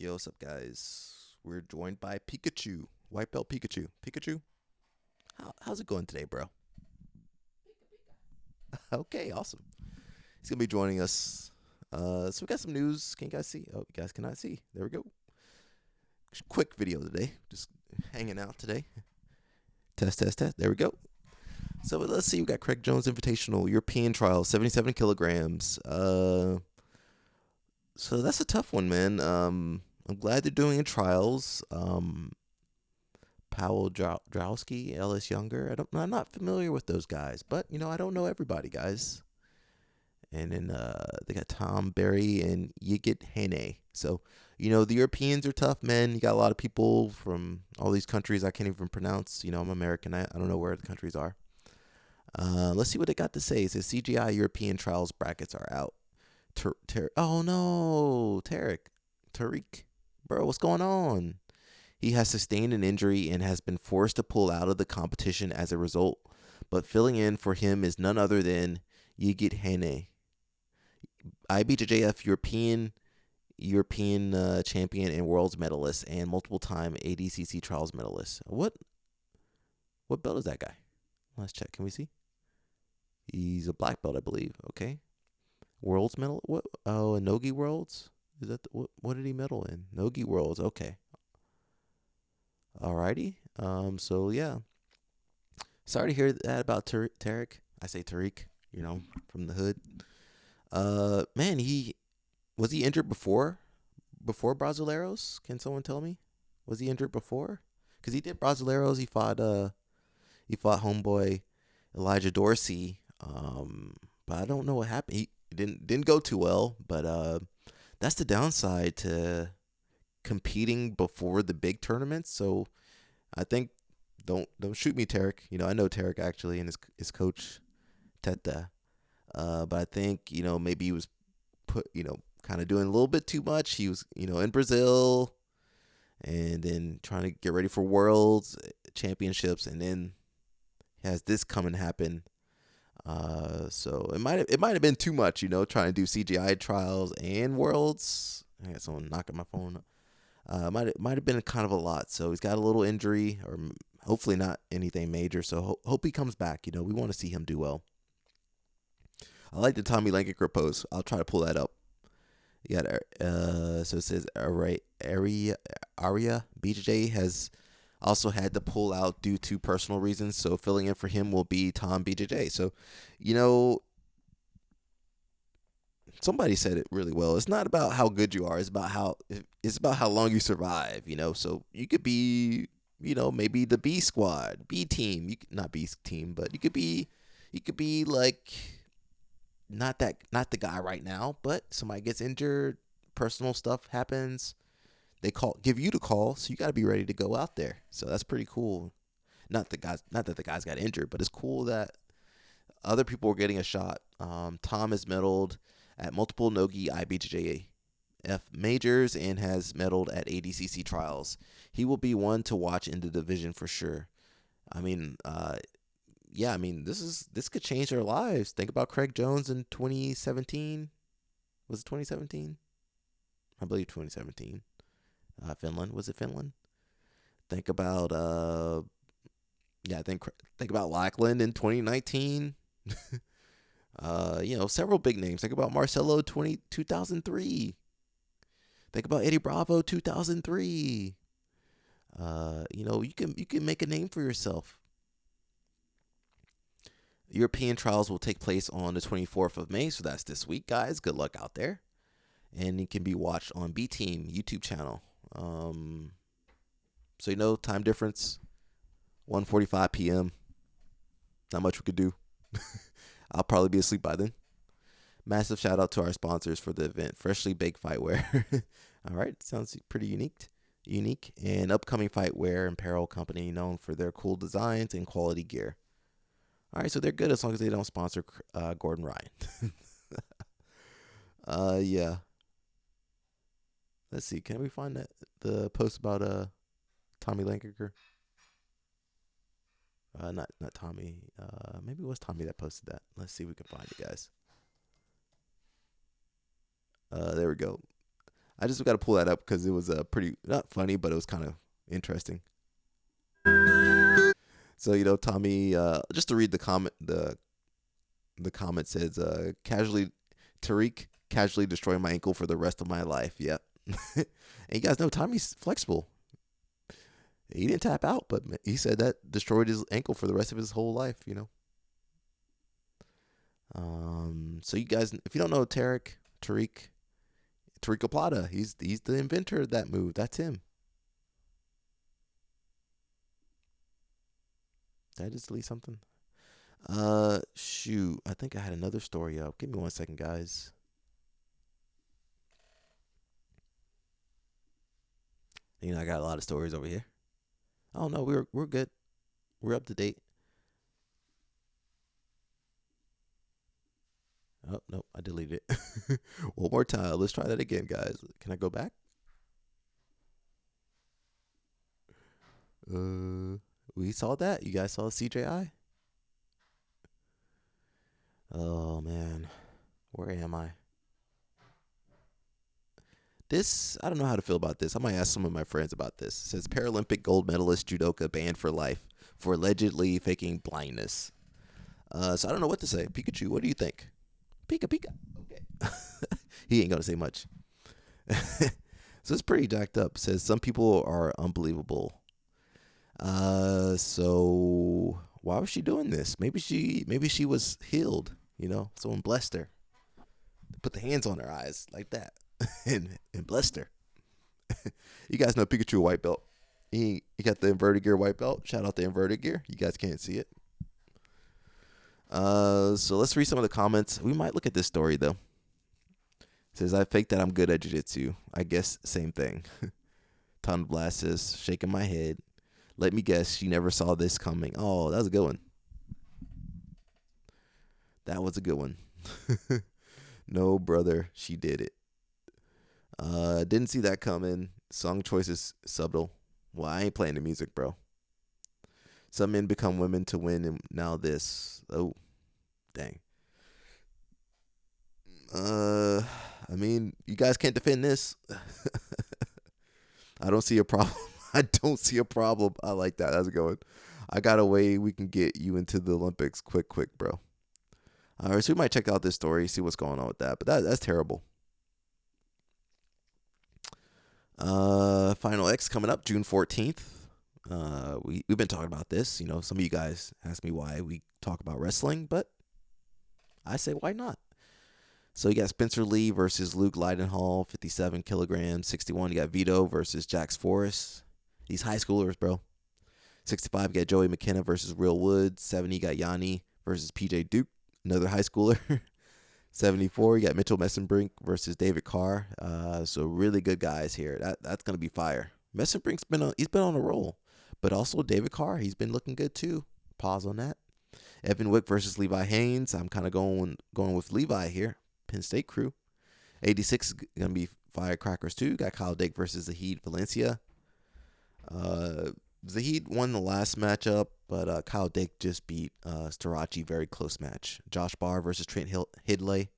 Yo, what's up, guys? We're joined by Pikachu, White Belt Pikachu. Pikachu, how's it going today, bro? Okay, awesome. He's gonna be joining us. So we got some news. Can you guys see? Oh, you guys cannot see. There we go. Quick video today. Just hanging out today. Test, test, test. There we go. So let's see. We got Craig Jones Invitational European Trial, 77 kilograms. So that's a tough one, man. I'm glad they're doing trials. Powell Drowski, Ellis Younger. I'm not familiar with those guys, but I don't know everybody, guys. And then they got Tom Berry and Yigit Hane. So the Europeans are tough, men. You got a lot of people from all these countries I can't even pronounce. I'm American. I don't know where the countries are. Let's see what they got to say. It says CGI European trials brackets are out. Oh no, Tariq, bro, what's going on? He has sustained an injury and has been forced to pull out of the competition as a result. But filling in for him is none other than Yigit Hane, IBJJF European champion and world's medalist, and multiple-time ADCC trials medalist. What belt is that guy? Let's check. Can we see? He's a black belt, I believe. Okay. World's medal. What? Oh, a Nogi Worlds. Is that what did he medal in? Nogi Worlds. Okay. Alrighty. So yeah. Sorry to hear that about Tarek. I say Tariq. From the hood. Man, he injured before Brasileiros? Can someone tell me? Was he injured before? Because he did Brasileiros. He fought homeboy Elijah Dorsey. But I don't know what happened. He didn't go too well. But that's the downside to competing before the big tournaments. So I think don't shoot me, Tarek. I know Tarek actually and his coach Teta. But I think maybe he was kind of doing a little bit too much. He was in Brazil and then trying to get ready for Worlds Championships, and then has this come and happen. So it might have been too much, trying to do CGI trials and Worlds. I got someone knocking my phone. Might have been kind of a lot. So he's got a little injury, or hopefully not anything major. So hope he comes back. We want to see him do well. I like the Tommy Lankiker pose. I'll try to pull that up. You got so it says Aria BJJ has also had to pull out due to personal reasons. So filling in for him will be Tom BJJ. So somebody said it really well. It's not about how good you are. It's about how long you survive. So you could be maybe the B squad, B team. Not B team, but you could be like not the guy right now, but somebody gets injured, personal stuff happens. They give you the call, so you got to be ready to go out there. So that's pretty cool. Not that the guys got injured, but it's cool that other people are getting a shot. Tom has medaled at multiple Nogi IBJJF majors and has medaled at ADCC trials. He will be one to watch in the division for sure. I mean, yeah, I mean this could change their lives. Think about Craig Jones in 2017. Was it 2017? I believe 2017. Finland, was it Finland? Think about yeah, think about Lackland in 2019. Several big names. Think about Marcelo 2003. Think about Eddie Bravo 2003. You can make a name for yourself. European trials will take place on the 24th of May, so that's this week, guys. Good luck out there. And it can be watched on B Team YouTube channel. So time difference, 1:45 p.m. Not much we could do. I'll probably be asleep by then. Massive shout out to our sponsors for the event, Freshly Baked Fightwear. All right, sounds pretty unique, and upcoming fightwear and apparel company known for their cool designs and quality gear. All right, so they're good as long as they don't sponsor Gordon Ryan. Yeah. Let's see. Can we find the post about Tommy Lankiker? Not Tommy. Maybe it was Tommy that posted that. Let's see if we can find it, guys. There we go. I just got to pull that up because it was pretty not funny, but it was kind of interesting. So Tommy, just to read the comment, the comment says, casually, Tariq casually destroying my ankle for the rest of my life. Yep. And you guys know Tommy's flexible. He didn't tap out, but he said that destroyed his ankle for the rest of his whole life. So you guys, if you don't know Tariq Plata, he's the inventor of that move. That's him. Did I just delete something? Shoot. I think I had another story up. Give me 1 second, guys. I got a lot of stories over here. Oh no, we're good. We're up to date. Oh no, I deleted it. One more time. Let's try that again, guys. Can I go back? We saw that. You guys saw CJI? Oh man, where am I? I don't know how to feel about this. I might ask some of my friends about this. It says Paralympic gold medalist Judoka banned for life for allegedly faking blindness. So I don't know what to say. Pikachu, what do you think? Pika Pika. Okay. He ain't gonna say much. So it's pretty jacked up. It says some people are unbelievable. So why was she doing this? Maybe she was healed. Someone blessed her. Put the hands on her eyes like that, and blessed her. You guys know Pikachu white belt. He got the inverted gear white belt. Shout out the inverted gear. You guys can't see it. So let's read some of the comments. We might look at this story though. It says I faked that I'm good at jiu-jitsu. I guess same thing. Ton of blasts, shaking my head. Let me guess, she never saw this coming. Oh, that was a good one. That was a good one. No, brother, she did it. Didn't see that coming. Song choice is subtle. Well, I ain't playing the music, bro. Some men become women to win, and now this. Oh, dang. I mean, you guys can't defend this. I don't see a problem. I don't see a problem. I like that. How's it going? I got a way we can get you into the Olympics quick, bro. All right, so we might check out this story, see what's going on with that. But that's terrible. Final X coming up June 14th. We've been talking about this. Some of you guys ask me why we talk about wrestling, but I say why not? So you got Spencer Lee versus Luke Leidenhall, 57 kilograms. 61, you got Vito versus Jax Forrest. These high schoolers, bro. 65, you got Joey McKenna versus Real Woods. 70, you got Yanni versus PJ Duke, another high schooler. 74, you got Mitchell Messenbrink versus David Carr. So really good guys here. That's gonna be fire. Messenbrink's been on a roll, but also David Carr, he's been looking good too. Pause on that. Evan Wick versus Levi Haynes. I'm kind of going with Levi here. Penn State crew. 86 is gonna be firecrackers too. Got Kyle Dake versus Zahid Valencia. Zahid won the last matchup, but Kyle Dake just beat Starachi. Very close match. Josh Barr versus Trent Hidley.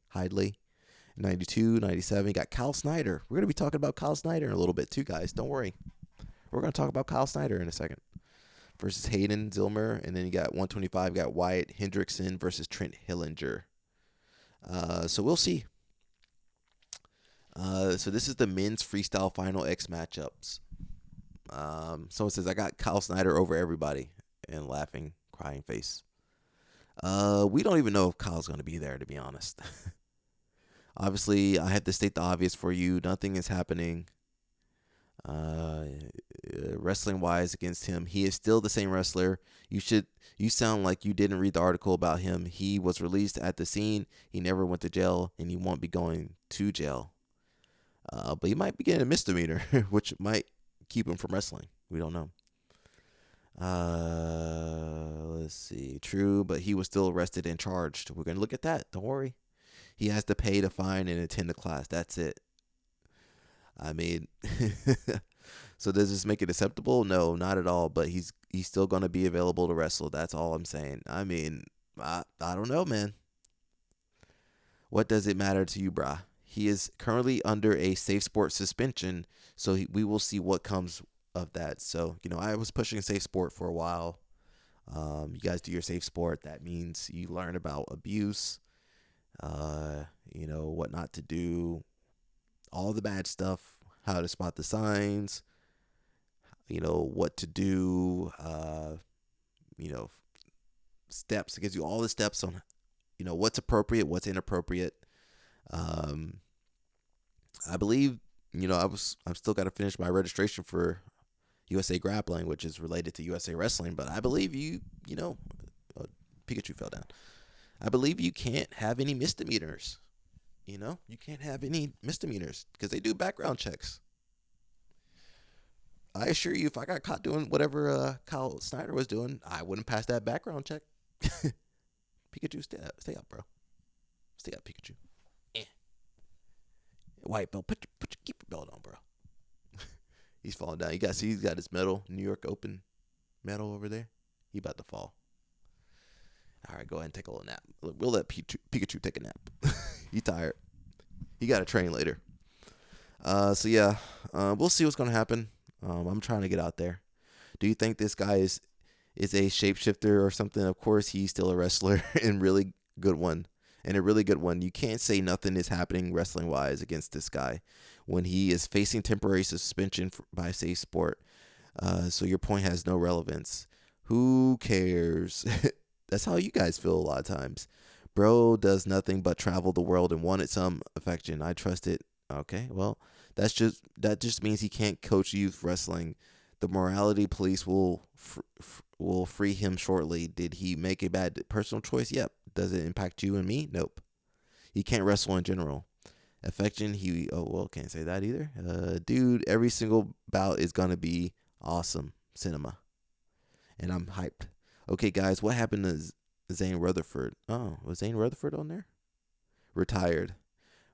92, 97. You got Kyle Snyder. We're going to be talking about Kyle Snyder in a little bit too, guys. Don't worry. We're going to talk about Kyle Snyder in a second. Versus Hayden Zilmer. And then you got 125. You got Wyatt Hendrickson versus Trent Hillinger. So we'll see. So this is the men's freestyle final X matchups. Someone says, I got Kyle Snyder over everybody. And laughing, crying face. We don't even know if Kyle's going to be there, to be honest. Obviously, I have to state the obvious for you. Nothing is happening wrestling-wise against him. He is still the same wrestler. You sound like you didn't read the article about him. He was released at the scene. He never went to jail, and he won't be going to jail. But he might be getting a misdemeanor, which might keep him from wrestling. We don't know. Let's see. True, but he was still arrested and charged. We're going to look at that. Don't worry. He has to pay the fine and attend the class. That's it. I mean, so does this make it acceptable? No, not at all. But he's still going to be available to wrestle. That's all I'm saying. I mean, I don't know, man. What does it matter to you, brah? He is currently under a safe sport suspension, so we will see what comes of that. So, I was pushing safe sport for a while. You guys do your safe sport. That means you learn about abuse, what not to do, all the bad stuff, how to spot the signs, what to do, you know, steps. It gives you all the steps on, what's appropriate, what's inappropriate. Um, I believe, I'm still got to finish my registration for USA Grappling, which is related to USA Wrestling. But I believe oh, Pikachu fell down. I believe you can't have any misdemeanors. You can't have any misdemeanors because they do background checks. I assure you, if I got caught doing whatever Kyle Snyder was doing, I wouldn't pass that background check. Pikachu, stay up, bro. Stay up, Pikachu. White belt, keep your belt on, bro. He's falling down. He's got his medal, New York Open medal over there. He about to fall. All right, go ahead and take a little nap. We'll let Pikachu take a nap. He's tired. He got to train later. So yeah, we'll see what's gonna happen. I'm trying to get out there. Do you think this guy is a shapeshifter or something? Of course, he's still a wrestler and really good one. And a really good one. You can't say nothing is happening wrestling-wise against this guy when he is facing temporary suspension by Safe Sport. So your point has no relevance. Who cares? That's how you guys feel a lot of times. Bro does nothing but travel the world and wanted some affection. I trust it. Okay, well, that just means he can't coach youth wrestling. The morality police will free him shortly. Did he make a bad personal choice? Yep. Does it impact you and me? Nope. He can't wrestle in general. Affection, can't say that either. Dude, every single bout is gonna be awesome cinema, and I'm hyped. Okay, guys, what happened to Zane Rutherford? Oh, was Zane Rutherford on there? Retired.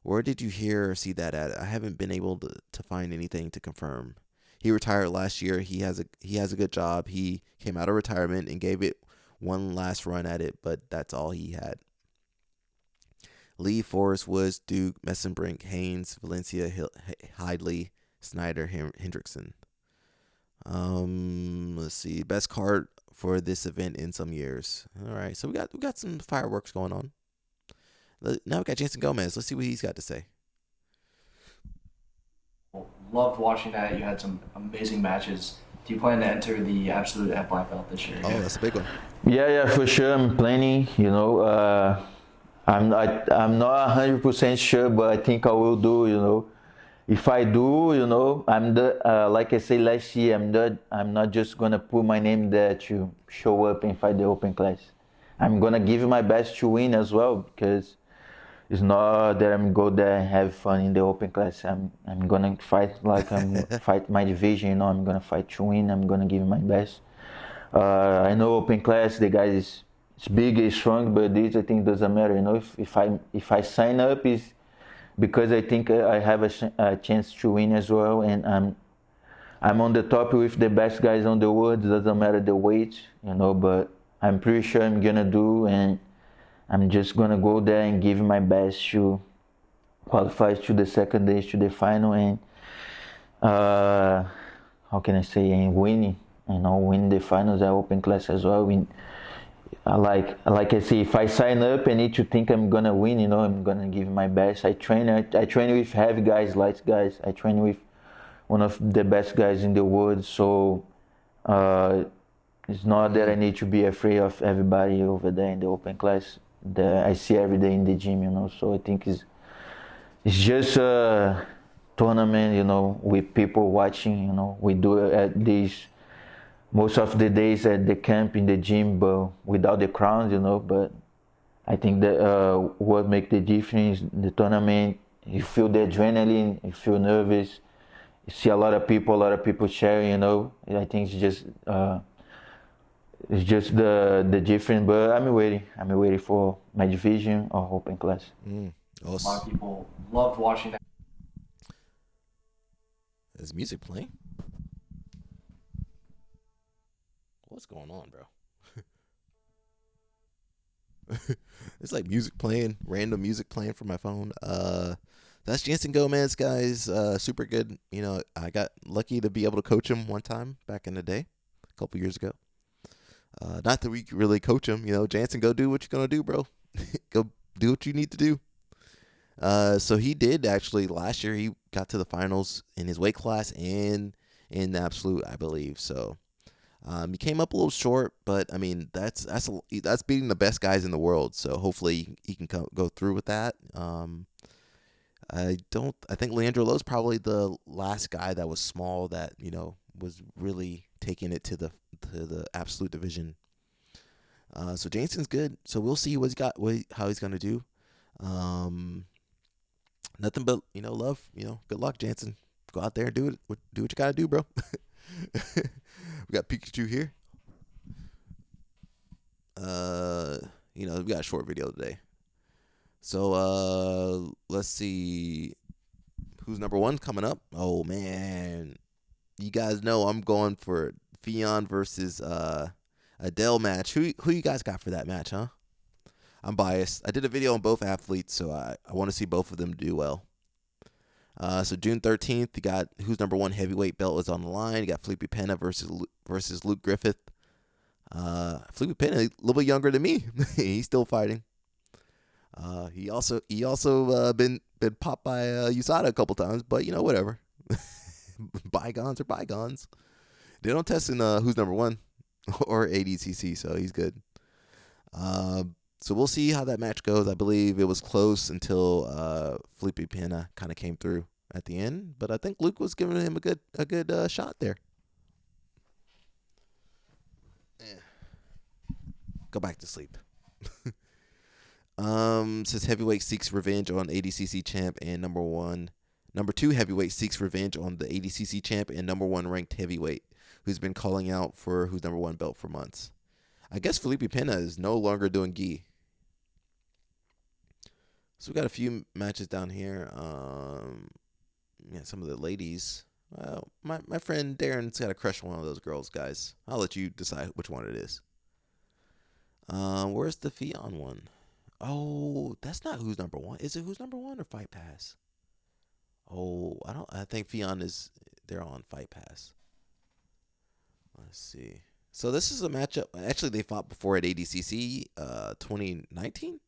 Where did you hear or see that at? I haven't been able to find anything to confirm. He retired last year. He has a good job. He came out of retirement and gave it one last run at it, but that's all he had. Lee, Forrest, Woods, Duke, Messenbrink, Haynes, Valencia, Hidley, Snyder, Hendrickson. Let's see. Best card for this event in some years. All right, so we got some fireworks going on. Now we got Jason Gomez. Let's see what he's got to say. Loved watching that. You had some amazing matches. Do you plan to enter the Absolute at Black Belt this year? Oh, that's a big one. Yeah, for sure. I'm planning. I'm not 100% sure, but I think I will do. If I do, I'm the like I said last year. I'm not just gonna put my name there to show up and fight the open class. I'm gonna give my best to win as well, because it's not that I'm go there and have fun in the open class. I'm gonna fight like I'm fight my division. I'm gonna fight to win. I'm gonna give my best. I know open class, the guys is big, is strong, but this I think doesn't matter. If I sign up is because I think I have a chance to win as well, and I'm on the top with the best guys on the world. It doesn't matter the weight, but I'm pretty sure I'm gonna do, and I'm just gonna go there and give my best to qualify to the second day, to the final, and how can I say, and winning. Win the finals at open class as well. Like I say, if I sign up, I need to think I'm gonna win. I'm gonna give my best. I train with heavy guys, light guys. I train with one of the best guys in the world. So it's not that I need to be afraid of everybody over there in the open class that I see every day in the gym. So I think it's just a tournament. With people watching. We do it at these. Most of the days at the camp in the gym, but without the crowds, But I think that what makes the difference, the tournament, you feel the adrenaline, you feel nervous, you see a lot of people sharing, I think it's just the difference. But I'm waiting for my division or open class. Awesome. A lot of people loved watching that. Is music playing? What's going on, bro? It's like music playing, random music playing from my phone. that's Jansen Gomez, guys. Super good. You know, I got lucky to be able to coach him one time back in the day, a couple years ago. Not that we could really coach him. You know, Jansen, go do what you're gonna do, bro. Go do what you need to do. So he did actually last year. He got to the finals in his weight class and in the absolute, I believe. So he came up a little short, but I mean that's beating the best guys in the world. So hopefully he can go through with that. I don't. I think Leandro Lowe's probably the last guy that was small that was really taking it to the absolute division. So Jason's good. So we'll see how he's gonna do. Um, Nothing but love. Good luck, Jansen. Go out there and do it. Do what you gotta do, bro. We got Pikachu here. We got a short video today. So let's see who's number one coming up. Oh man, you guys know I'm going for Fionn versus Adele match. Who you guys got for that match, huh? I'm biased. I did a video on both athletes, so I want to see both of them do well. So June 13th, you got who's number one heavyweight belt is on the line. You got Felipe Pena versus Luke Griffith. Felipe Pena, a little bit younger than me. He's still fighting. He also been popped by USADA a couple times, but whatever. Bygones are bygones. They don't test in who's number one or ADCC, so he's good. So we'll see how that match goes. I believe it was close until Felipe Pena kind of came through at the end, but I think Luke was giving him a good shot there. Go back to sleep. Says heavyweight seeks revenge on ADCC champ and number two heavyweight seeks revenge on the ADCC champ and number one ranked heavyweight who's been calling out for who's number one belt for months. I guess Felipe Pena is no longer doing gi. So we got a few matches down here. Some of the ladies. Well, my friend Darren's got a crush on one of those girls, guys. I'll let you decide which one it is. Where's the Fionn one? Oh, that's not who's number one. Is it who's number one or Fight Pass? Oh, I think Fionn they're on Fight Pass. Let's see. So this is a matchup. Actually, they fought before at ADCC 2019.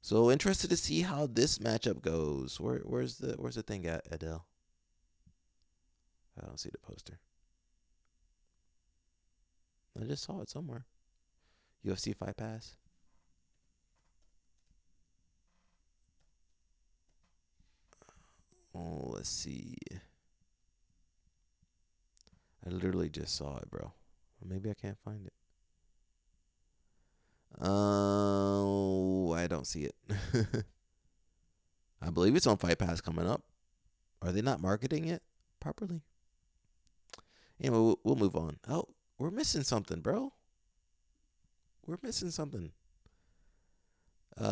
So interested to see how this matchup goes. Where's the thing at, Adele? I don't see the poster. I just saw it somewhere. UFC Fight Pass. Oh, let's see. I literally just saw it, bro. Maybe I can't find it. Oh, I don't see it. I believe it's on Fight Pass coming up. Are they not marketing it properly? Anyway, we'll move on. Oh, we're missing something, bro. We're missing something.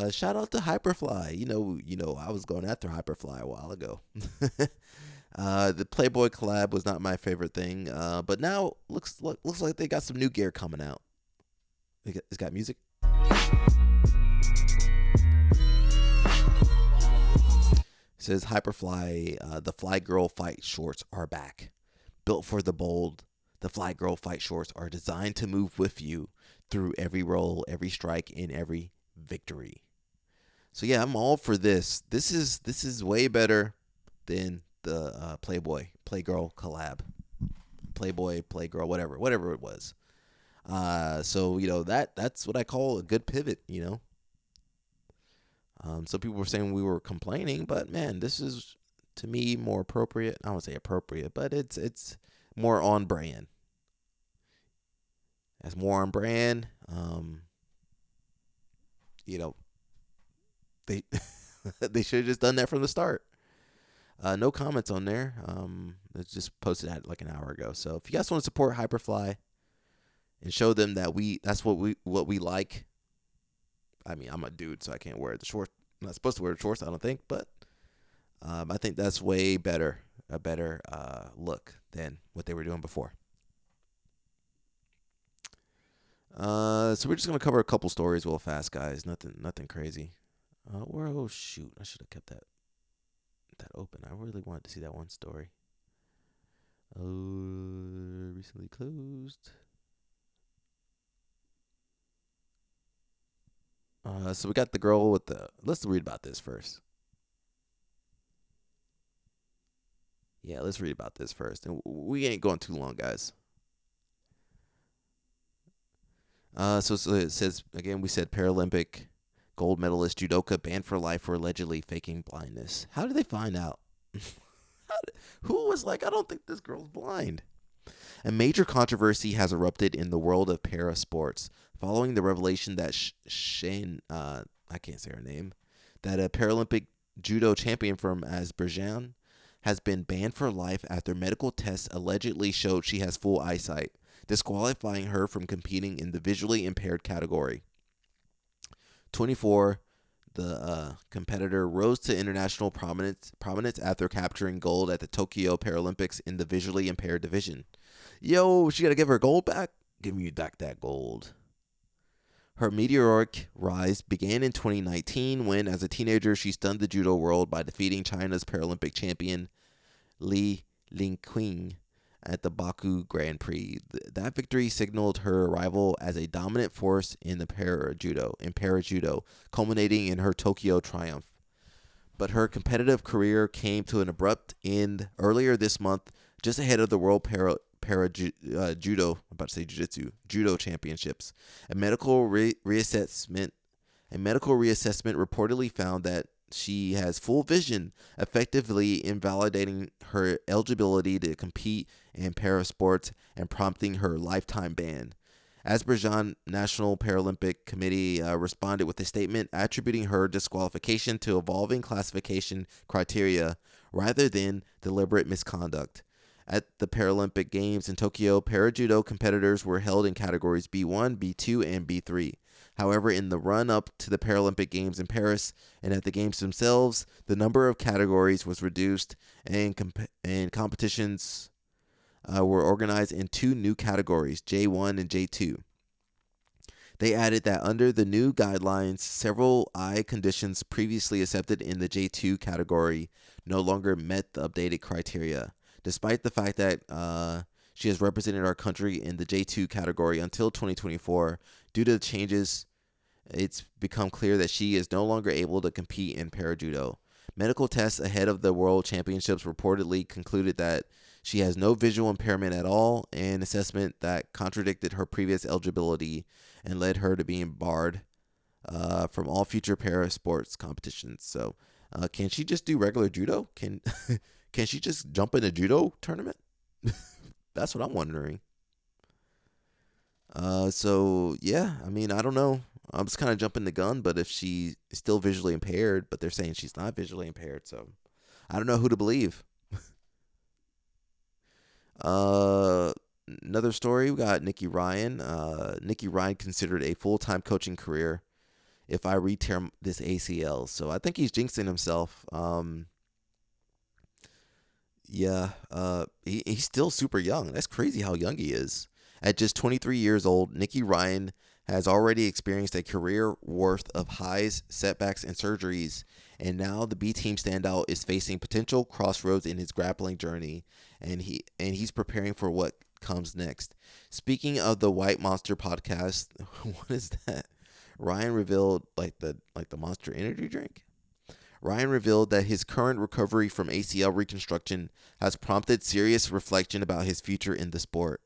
Shout out to Hyperfly. I was going after Hyperfly a while ago. The Playboy collab was not my favorite thing, but now looks like they got some new gear coming out. It's got music. It says Hyperfly, the Fly Girl Fight shorts are back. Built for the bold, the Fly Girl Fight shorts are designed to move with you through every roll, every strike, and every victory. So yeah, I'm all for this. This is way better than the Playboy Playgirl collab. Playboy Playgirl, whatever it was. So that's what I call a good pivot. Some people were saying we were complaining, but man, this is to me more appropriate. I don't say appropriate, but it's more on brand. It's more on brand. They they should have just done that from the start. No comments on there. It's just posted at like an hour ago. So if you guys want to support Hyperfly and show them that that's what we like. I mean, I'm a dude, so I can't wear the shorts. I'm not supposed to wear the shorts, I don't think, but I think that's way better, a better look than what they were doing before. So we're just gonna cover a couple stories real fast, guys. Nothing crazy. Oh shoot! I should have kept that open. I really wanted to see that one story. Recently closed. So we got the girl with the. Let's read about this first. Yeah, let's read about this first, and we ain't going too long, guys. So it says again. We said Paralympic gold medalist judoka banned for life for allegedly faking blindness. How did they find out? Who was like, I don't think this girl's blind? A major controversy has erupted in the world of para sports following the revelation that Shane, I can't say her name, that a Paralympic judo champion from Azerbaijan has been banned for life after medical tests allegedly showed she has full eyesight, disqualifying her from competing in the visually impaired category. 24, the competitor rose to international prominence after capturing gold at the Tokyo Paralympics in the visually impaired division. Yo, she got to give her gold back? Give me back that gold. Her meteoric rise began in 2019 when, as a teenager, she stunned the judo world by defeating China's Paralympic champion Li Lingqing at the Baku Grand Prix. That victory signaled her arrival as a dominant force in para judo, culminating in her Tokyo triumph. But her competitive career came to an abrupt end earlier this month, just ahead of the World Judo, I'm about to say Jiu-Jitsu, Judo Championships. A medical reassessment reportedly found that she has full vision, effectively invalidating her eligibility to compete in para sports and prompting her lifetime ban. Azerbaijan National Paralympic Committee responded with a statement attributing her disqualification to evolving classification criteria rather than deliberate misconduct. At the Paralympic Games in Tokyo, para-judo competitors were held in categories B1, B2, and B3. However, in the run-up to the Paralympic Games in Paris and at the Games themselves, the number of categories was reduced and competitions were organized in two new categories, J1 and J2. They added that under the new guidelines, several eye conditions previously accepted in the J2 category no longer met the updated criteria. Despite the fact that she has represented our country in the J2 category until 2024, due to the changes, it's become clear that she is no longer able to compete in para-judo. Medical tests ahead of the World Championships reportedly concluded that she has no visual impairment at all, an assessment that contradicted her previous eligibility and led her to being barred from all future para sports competitions. So, can she just do regular judo? Can she just jump in a judo tournament? That's what I'm wondering. So yeah, I mean, I don't know. I'm just kind of jumping the gun, but if she is still visually impaired, but they're saying she's not visually impaired, so I don't know who to believe. Another story, we got Nikki Ryan. Nikki Ryan considered a full-time coaching career if I re-tear this ACL. So I think he's jinxing himself. He's still super young. That's crazy how young he is. At just 23 years old, Nikki Ryan has already experienced a career worth of highs, setbacks, and surgeries, and now the B team standout is facing potential crossroads in his grappling journey, and he's preparing for what comes next. Speaking of the White Monster podcast, what is that? Ryan revealed like the Monster Energy drink. Ryan revealed that his current recovery from ACL reconstruction has prompted serious reflection about his future in the sport.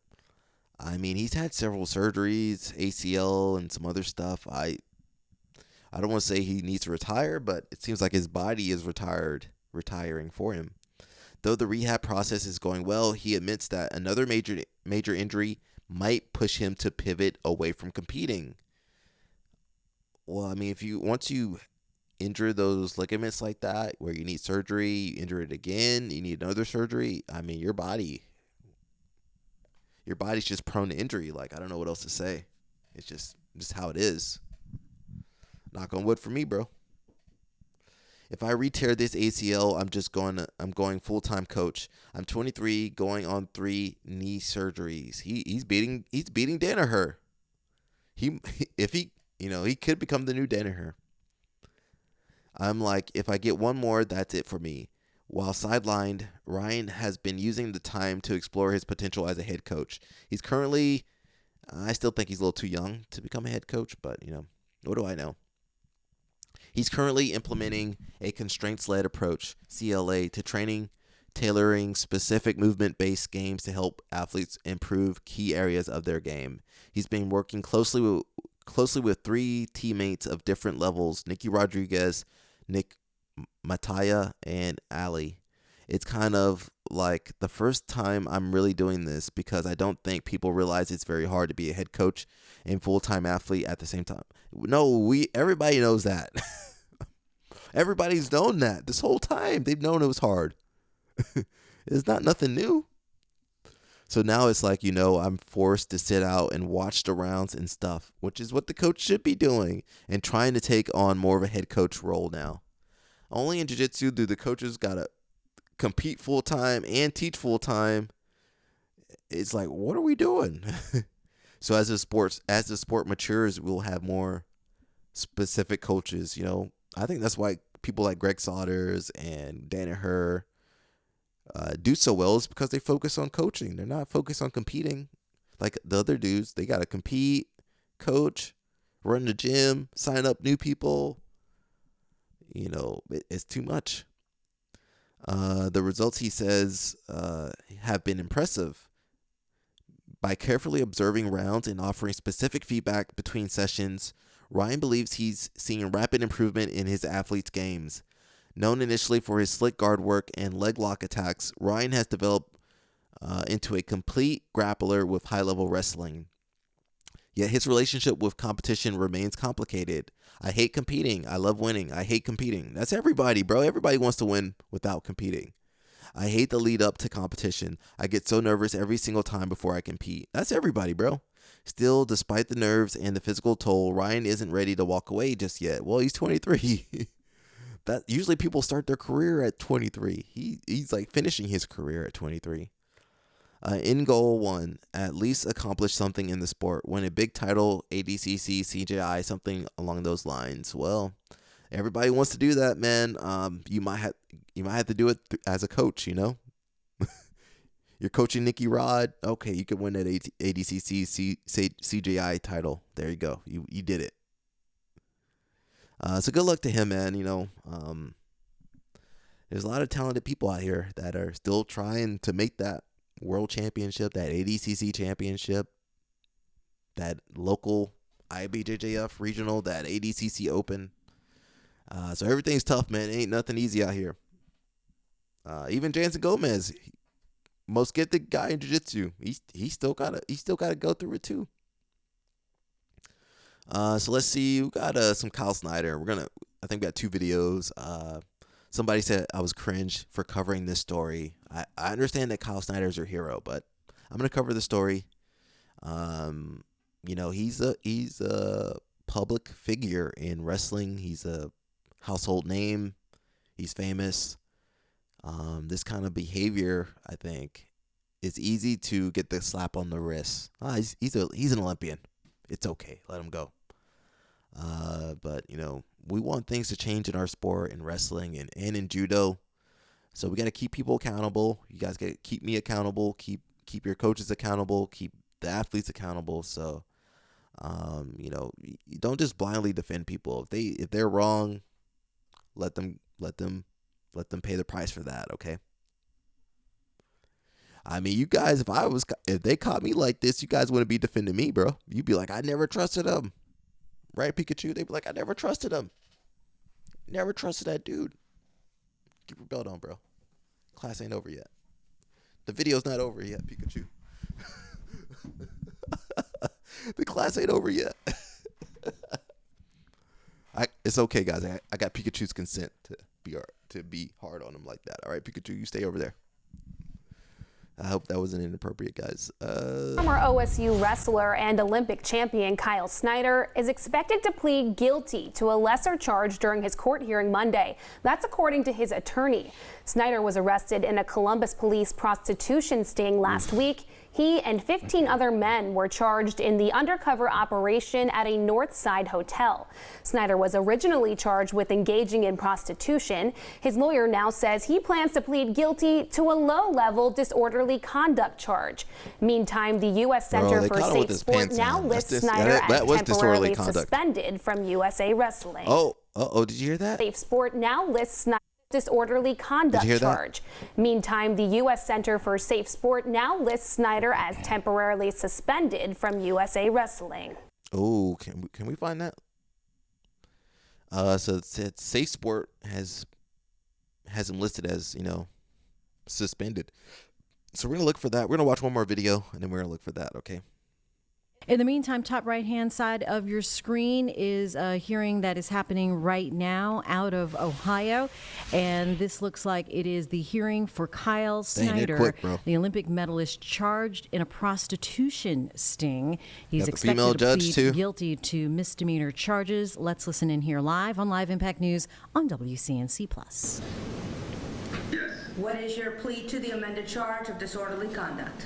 I mean, he's had several surgeries, ACL, and some other stuff. I don't want to say he needs to retire, but it seems like his body is retiring for him. Though the rehab process is going well, he admits that another major injury might push him to pivot away from competing. Well, I mean, once you injure those ligaments like that, where you need surgery, you injure it again, you need another surgery. I mean, your body's just prone to injury. Like, I don't know what else to say. It's just how it is. Knock on wood for me, bro. If I re-tear this ACL, I'm going full-time coach. I'm 23, going on 3 knee surgeries. He's beating Danaher. He could become the new Danaher. I'm like, if I get one more, that's it for me. While sidelined, Ryan has been using the time to explore his potential as a head coach. He's currently, I still think he's a little too young to become a head coach, but, what do I know? He's currently implementing a constraints-led approach, CLA, to training, tailoring specific movement-based games to help athletes improve key areas of their game. He's been working closely with 3 teammates of different levels: Nicky Rodriguez, Nick Mataya, and Ali. It's kind of like the first time I'm really doing this because I don't think people realize it's very hard to be a head coach and full-time athlete at the same time. No, everybody knows that. Everybody's known that this whole time. They've known it was hard. It's not nothing new. So now it's like, I'm forced to sit out and watch the rounds and stuff, which is what the coach should be doing, and trying to take on more of a head coach role now. Only in jiu-jitsu do the coaches got to compete full-time and teach full-time. It's like, what are we doing? So as the sport matures, we'll have more specific coaches, I think that's why people like Greg Saunders and Danaher do so well, is because they focus on coaching. They're not focused on competing like the other dudes. They got to compete, coach, run the gym, sign up new people. It's too much. The results, he says, have been impressive. By carefully observing rounds and offering specific feedback between sessions, Ryan believes he's seeing rapid improvement in his athletes' games. Known initially for his slick guard work and leg lock attacks, Ryan has developed into a complete grappler with high-level wrestling. Yet his relationship with competition remains complicated. I hate competing. I love winning. I hate competing. That's everybody, bro. Everybody wants to win without competing. I hate the lead up to competition. I get so nervous every single time before I compete. That's everybody, bro. Still, despite the nerves and the physical toll, Ryan isn't ready to walk away just yet. Well, he's 23. That usually people start their career at 23. He's like finishing his career at 23. In goal 1, at least accomplish something in the sport. Win a big title, ADCC, CJI, something along those lines. Well, everybody wants to do that, man. You might have to do it as a coach, You're coaching Nicky Rod. Okay, you can win that ADCC CJI title. There you go. You did it. So good luck to him, man. There's a lot of talented people out here that are still trying to make that world championship, that ADCC championship, that local IBJJF regional, that ADCC open. So everything's tough, man. Ain't nothing easy out here. Even Jansen Gomez, most gifted guy in jiu-jitsu, he still gotta go through it too. So let's see. We got some Kyle Snyder. I think we got 2 videos. Somebody said I was cringe for covering this story. I understand that Kyle Snyder's your hero, but I'm gonna cover the story. He's a public figure in wrestling. He's a household name. He's famous. This kind of behavior, I think, is easy to get the slap on the wrist. He's an Olympian. It's okay. Let him go. But we want things to change in our sport, in wrestling and in judo. So we got to keep people accountable. You guys got to keep me accountable. Keep your coaches accountable. Keep the athletes accountable. So, you don't just blindly defend people. If they're wrong, let them pay the price for that. Okay. I mean, you guys, if they caught me like this, you guys wouldn't be defending me, bro. You'd be like, I never trusted him. Right, Pikachu? They'd be like, I never trusted him. Never trusted that dude. Keep your belt on, bro. Class ain't over yet. The video's not over yet, Pikachu. The class ain't over yet. It's okay, guys. I got Pikachu's consent to be hard on him like that. All right, Pikachu, you stay over there. I hope that wasn't inappropriate, guys. Former OSU wrestler and Olympic champion Kyle Snyder is expected to plead guilty to a lesser charge during his court hearing Monday. That's according to his attorney. Snyder was arrested in a Columbus police prostitution sting last week. He and 15 other men were charged in the undercover operation at a North Side hotel. Snyder was originally charged with engaging in prostitution. His lawyer now says he plans to plead guilty to a low-level disorderly conduct charge. Meantime, the U.S. Center for Safe Sport now lists Snyder as temporarily suspended from USA Wrestling. Did you hear that? Safe Sport now lists Snyder disorderly conduct charge. Meantime, the U.S. Center for Safe Sport now lists Snyder as temporarily suspended from USA Wrestling. Oh, can we find that? So it said Safe Sport has him listed as, suspended. So we're gonna look for that. We're gonna watch one more video and then we're gonna look for that. Okay. In the meantime, top right-hand side of your screen is a hearing that is happening right now out of Ohio. And this looks like it is the hearing for Kyle Snyder, the Olympic medalist charged in a prostitution sting. He's expected to plead guilty to misdemeanor charges. Let's listen in here live on Live Impact News on WCNC+. Yes. What is your plea to the amended charge of disorderly conduct?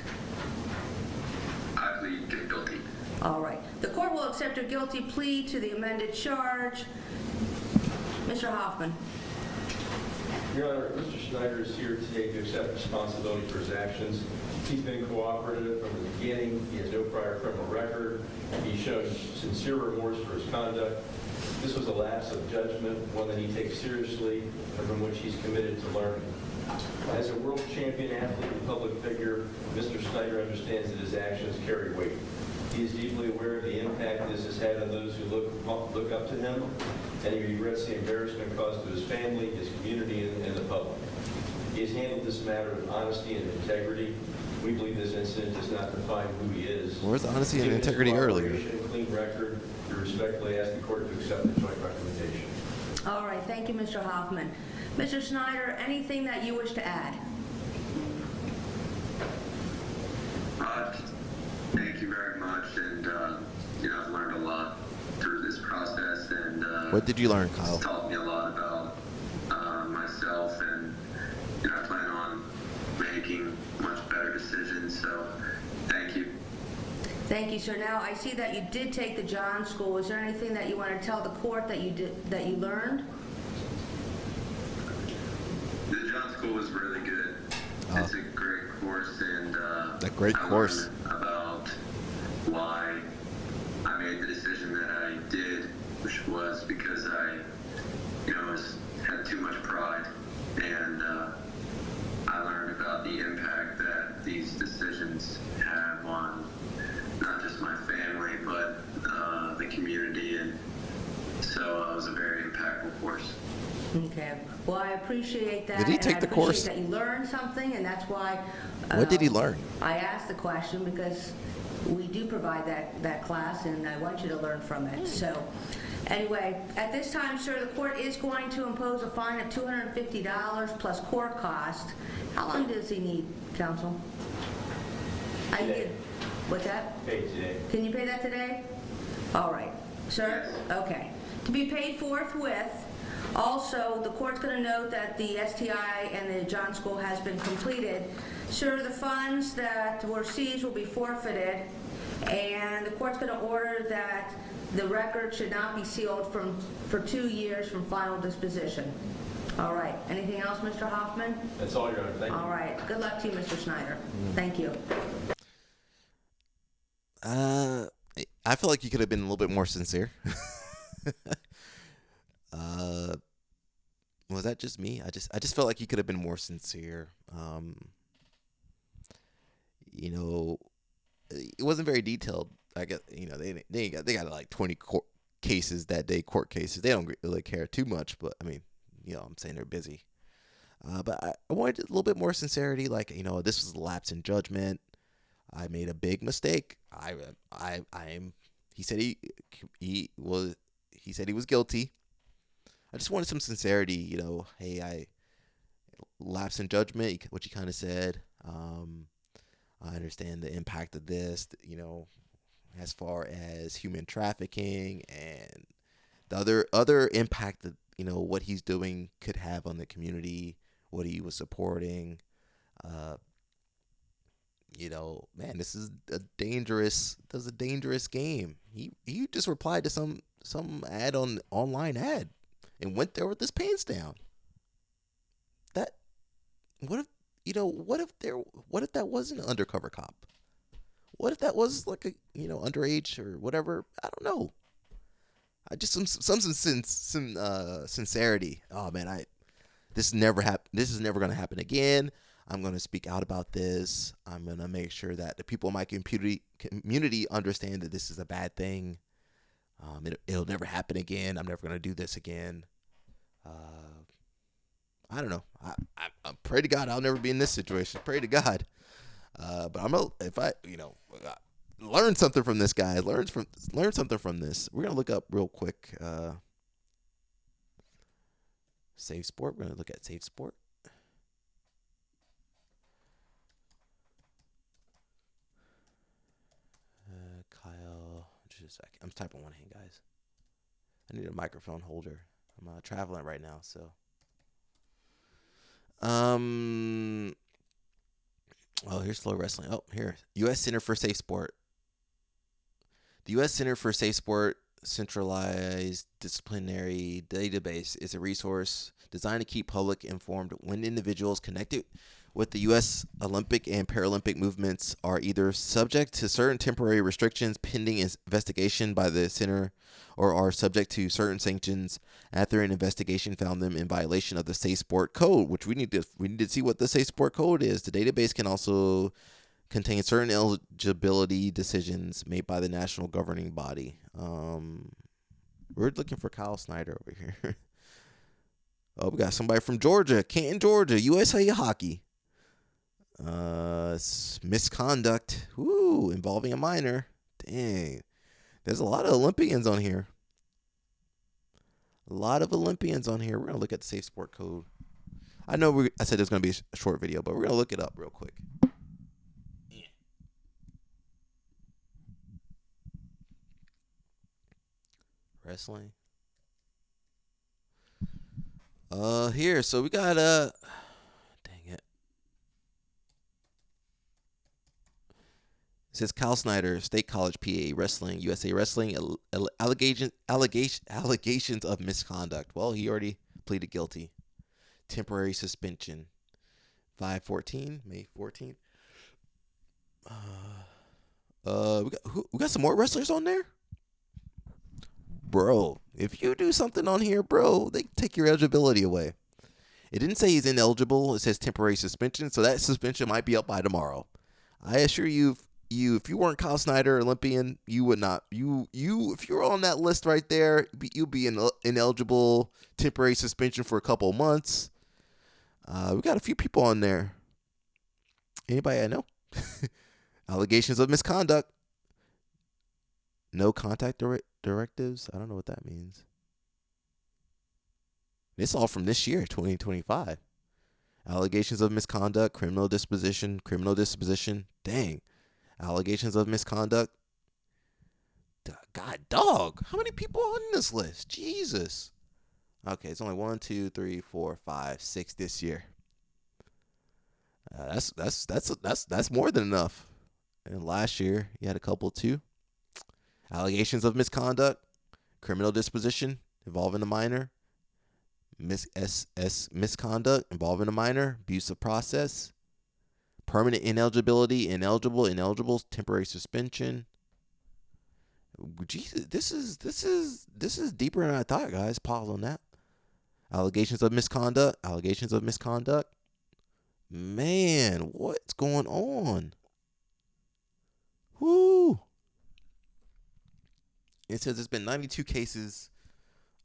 I plead guilty. All right. The court will accept your guilty plea to the amended charge. Mr. Hoffman. Your Honor, Mr. Snyder is here today to accept responsibility for his actions. He's been cooperative from the beginning. He has no prior criminal record. He's shown sincere remorse for his conduct. This was a lapse of judgment, one that he takes seriously and from which he's committed to learning. As a world champion athlete and public figure, Mr. Snyder understands that his actions carry weight. He is deeply aware of the impact this has had on those who look up to him, and he regrets the embarrassment caused to his family, his community, and the public. He has handled this matter with honesty and integrity. We believe this incident does not define who he is. Where's the honesty and integrity earlier? Clean record. We respectfully ask the court to accept the joint recommendation. All right. Thank you, Mr. Hoffman. Mr. Snyder, anything that you wish to add? Thank you very much, and I've learned a lot through this process, and what did you learn, Kyle? It's taught me a lot about myself, and I plan on making much better decisions. So, thank you. Thank you, sir. Now I see that you did take the John School. Is there anything that you want to tell the court that you learned? The John School was really good. It's a great course, and a great course. About why I made the decision that I did, which was because I, had too much pride, and I learned about the impact that these decisions have on not just my family, but the community, and so it was a very impactful course. Okay. Well, I appreciate that. Did he take the course? That you learned something, and that's why. What did he learn? I asked the question because we do provide that class, and I want you to learn from it. So, anyway, at this time, sir, the court is going to impose a fine of $250 plus court cost. How long does he need, counsel? What's that? Paid today. Can you pay that today? All right, sir. Okay. To be paid forthwith. Also, the court's going to note that the STI and the John School has been completed. Sir, the funds that were seized will be forfeited, and the court's going to order that the record should not be sealed for 2 years from final disposition. All right. Anything else, Mr. Hoffman? That's all, Your Honor. Thank you. All right. Good luck to you, Mr. Snyder. Thank you. I feel like you could have been a little bit more sincere. Was that just me? I just felt like you could have been more sincere. It wasn't very detailed. I guess they got like 20 court cases that day, court cases. They don't really care too much, but I mean, I'm saying they're busy. But I wanted a little bit more sincerity. Like, this was a lapse in judgment. I made a big mistake. He said he said he was guilty. I just wanted some sincerity, hey, I lapse in judgment, what you kind of said. I understand the impact of this, as far as human trafficking and the other impact that, what he's doing could have on the community, what he was supporting. Man, this is a dangerous game. He just replied to some ad on online ad and went there with his pants down. That what if what if that wasn't an undercover cop? What if that was like a underage or whatever? I don't know. I just some sincerity. Oh man, this is never gonna happen again. I'm gonna speak out about this. I'm gonna make sure that the people in my community understand that this is a bad thing. It'll never happen again. I'm never gonna do this again. I don't know. I pray to God I'll never be in this situation. Pray to God. But if I learn something from this guy. Learn something from this. We're gonna look up real quick. Save sport. We're gonna look at save sport. Kyle, just a second. I'm typing one hand, guys. I need a microphone holder. I'm traveling right now, so. Oh, here's slow wrestling. Oh, here. U.S. Center for Safe Sport. The U.S. Center for Safe Sport centralized disciplinary database is a resource designed to keep public informed when individuals connected with the U.S. Olympic and Paralympic movements are either subject to certain temporary restrictions pending investigation by the center or are subject to certain sanctions after an investigation found them in violation of the Safe Sport Code, which we need to see what the Safe Sport Code is. The database can also contain certain eligibility decisions made by the national governing body. We're looking for Kyle Snyder over here. Oh, we got somebody from Georgia, Canton, Georgia, USA Hockey. Misconduct, involving a minor. Dang, there's a lot of Olympians on here. We're gonna look at the Safe Sport Code. I know I said it's gonna be a short video, but we're gonna look it up real quick. Wrestling. Here, so we got dang it. It says Kyle Snyder, State College, PA, Wrestling, USA Wrestling, allegations of misconduct. Well, he already pleaded guilty. Temporary suspension. 5/14, May 14th. We got some more wrestlers on there? Bro, if you do something on here, bro, they take your eligibility away. It didn't say he's ineligible. It says temporary suspension, so that suspension might be up by tomorrow. I assure you, if you weren't Kyle Snyder, Olympian, you would not. If you're on that list right there, you'd be ineligible, temporary suspension for a couple of months. We got a few people on there. Anybody I know? Allegations of misconduct. No contact directives. I don't know what that means. It's all from this year, 2025. Allegations of misconduct, criminal disposition. Dang. Allegations of misconduct. God, dog. How many people are on this list? Jesus. Okay, it's only 1, 2, 3, 4, 5, 6 this year. That's more than enough. And last year, you had a couple too. Allegations of misconduct, criminal disposition involving a minor, misconduct involving a minor, abuse of process, permanent ineligibility, ineligible, temporary suspension. Jesus, this is deeper than I thought, guys. Pause on that. Allegations of misconduct. Man, what's going on? Whoo. It says there's been 92 cases.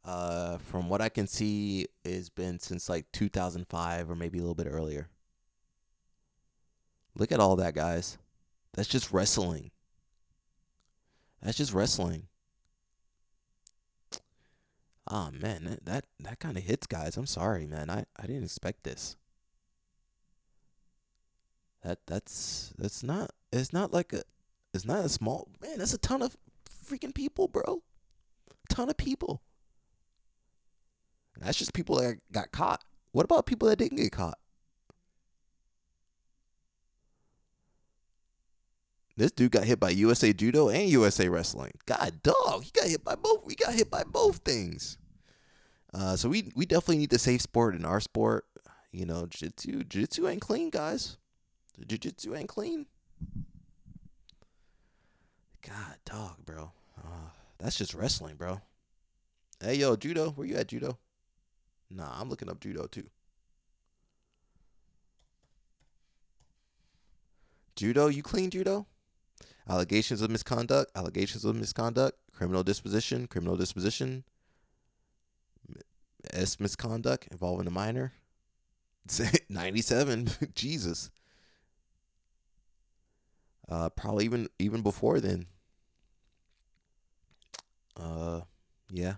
From what I can see, it's been since like 2005 or maybe a little bit earlier. Look at all that, guys. That's just wrestling. Oh man, that kind of hits, guys. I'm sorry, man. I didn't expect this. It's not a small, man, that's a ton of freaking people, bro. Ton of people. And that's just people that got caught. What about people that didn't get caught? This dude got hit by USA Judo and USA Wrestling. God, dog, he got hit by both. We got hit by both things. So we definitely need the safe sport in our sport. You know, jiu-jitsu ain't clean, guys. The jiu-jitsu ain't clean. God, dog, bro. That's just wrestling, bro. Hey, yo, Judo. Where you at, Judo? Nah, I'm looking up Judo, too. Judo, you clean, Judo? Allegations of misconduct, criminal disposition, misconduct involving a minor. 97, Jesus. Probably even before then. Yeah.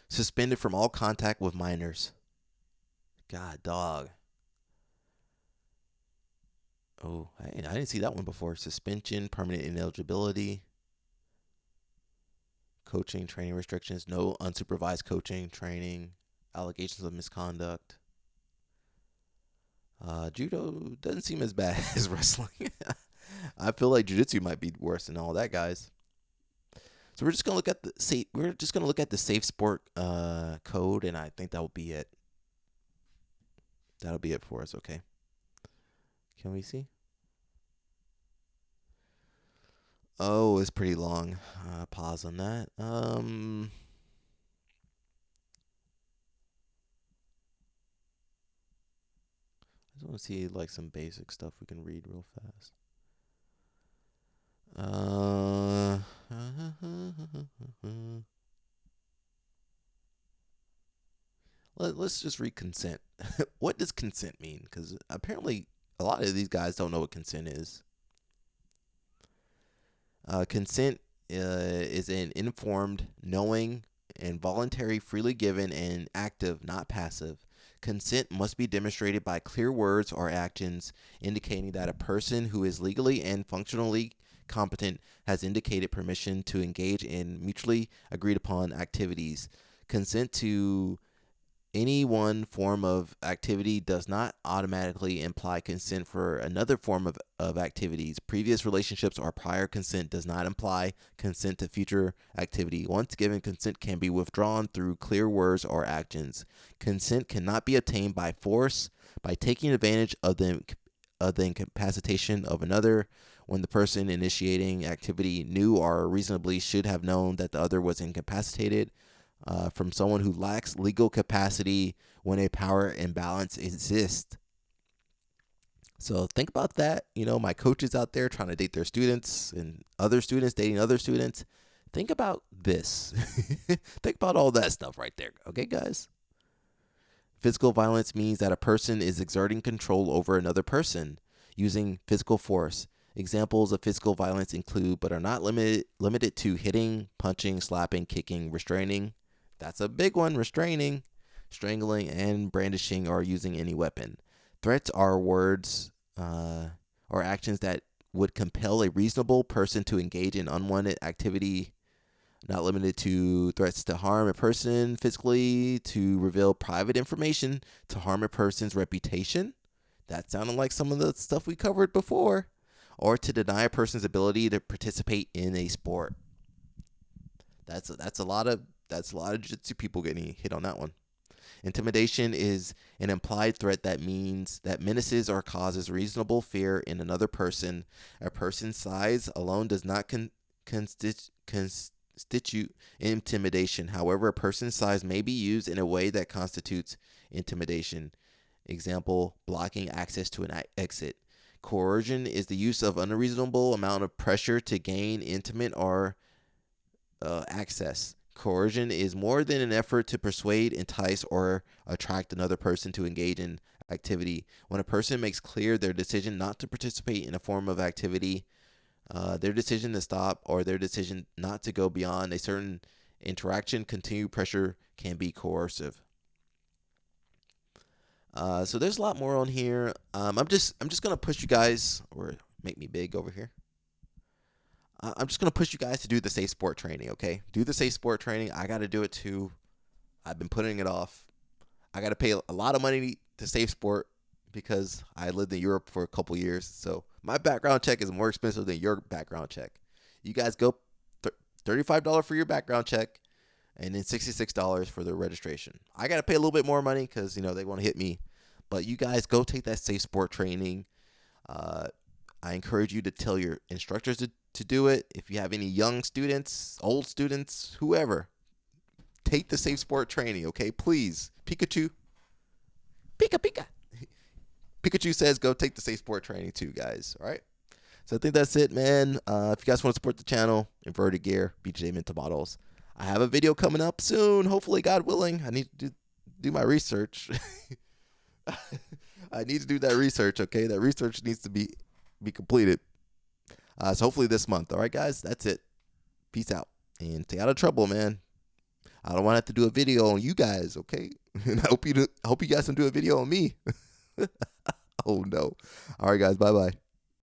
Suspended from all contact with minors. God, dog. Oh, I didn't see that one before. Suspension, permanent ineligibility, coaching, training restrictions, no unsupervised coaching, training, allegations of misconduct. Judo doesn't seem as bad as wrestling. I feel like jiu-jitsu might be worse than all that, guys. So we're just gonna look at the safe sport code, and I think that will be it. That'll be it for us, okay? Can we see? Oh, it's pretty long. Pause on that. I just want to see like some basic stuff we can read real fast. Let's just read consent. What does consent mean? Because apparently a lot of these guys don't know what consent is. Consent is an informed, knowing, and voluntary, freely given, and active, not passive. Consent must be demonstrated by clear words or actions indicating that a person who is legally and functionally competent has indicated permission to engage in mutually agreed upon activities. Consent to any one form of activity does not automatically imply consent for another form of activities. Previous relationships or prior consent does not imply consent to future activity. Once given, consent can be withdrawn through clear words or actions. Consent cannot be obtained by force, by taking advantage of the incapacitation of another, when the person initiating activity knew or reasonably should have known that the other was incapacitated, from someone who lacks legal capacity when a power imbalance exists. So think about that. You know, my coaches out there trying to date their students and other students dating other students. Think about this. Think about all that stuff right there. Okay, guys? Physical violence means that a person is exerting control over another person using physical force. Examples of physical violence include, but are not limited to, hitting, punching, slapping, kicking, restraining. That's a big one. Restraining, strangling, and brandishing or using any weapon. Threats are words or actions that would compel a reasonable person to engage in unwanted activity, not limited to threats to harm a person physically, to reveal private information, to harm a person's reputation. That sounded like some of the stuff we covered before. Or to deny a person's ability to participate in a sport. That's a lot of jiu-jitsu people getting hit on that one. Intimidation is an implied threat that means that menaces or causes reasonable fear in another person. A person's size alone does not constitute intimidation. However, a person's size may be used in a way that constitutes intimidation. Example, blocking access to an exit. Coercion is the use of unreasonable amount of pressure to gain intimate or access. Coercion is more than an effort to persuade, entice, or attract another person to engage in activity. When a person makes clear their decision not to participate in a form of activity, their decision to stop, or their decision not to go beyond a certain interaction, continued pressure can be coercive. So there's a lot more on here. I'm just gonna push you guys, or make me big over here. I'm just gonna push you guys to do the safe sport training. Okay, do the safe sport training. I got to do it too. I've been putting it off. I got to pay a lot of money to safe sport because I lived in Europe for a couple years. So My background check is more expensive than your background check. You guys go $35 for your background check and then $66 for the registration. I got to pay a little bit more money because, they want to hit me. But you guys go take that safe sport training. I encourage you to tell your instructors to do it. If you have any young students, old students, whoever, take the safe sport training, okay? Please. Pikachu. Pika. Pikachu says go take the safe sport training too, guys. All right? So I think that's it, man. If you guys want to support the channel, Inverted Gear, BJ Mental Models. I have a video coming up soon, hopefully, God willing. I need to do my research. I need to do that research, okay? That research needs to be completed. So hopefully this month. All right, guys? That's it. Peace out. And stay out of trouble, man. I don't want to have to do a video on you guys, okay? And I hope you guys don't do a video on me. Oh, no. All right, guys. Bye-bye.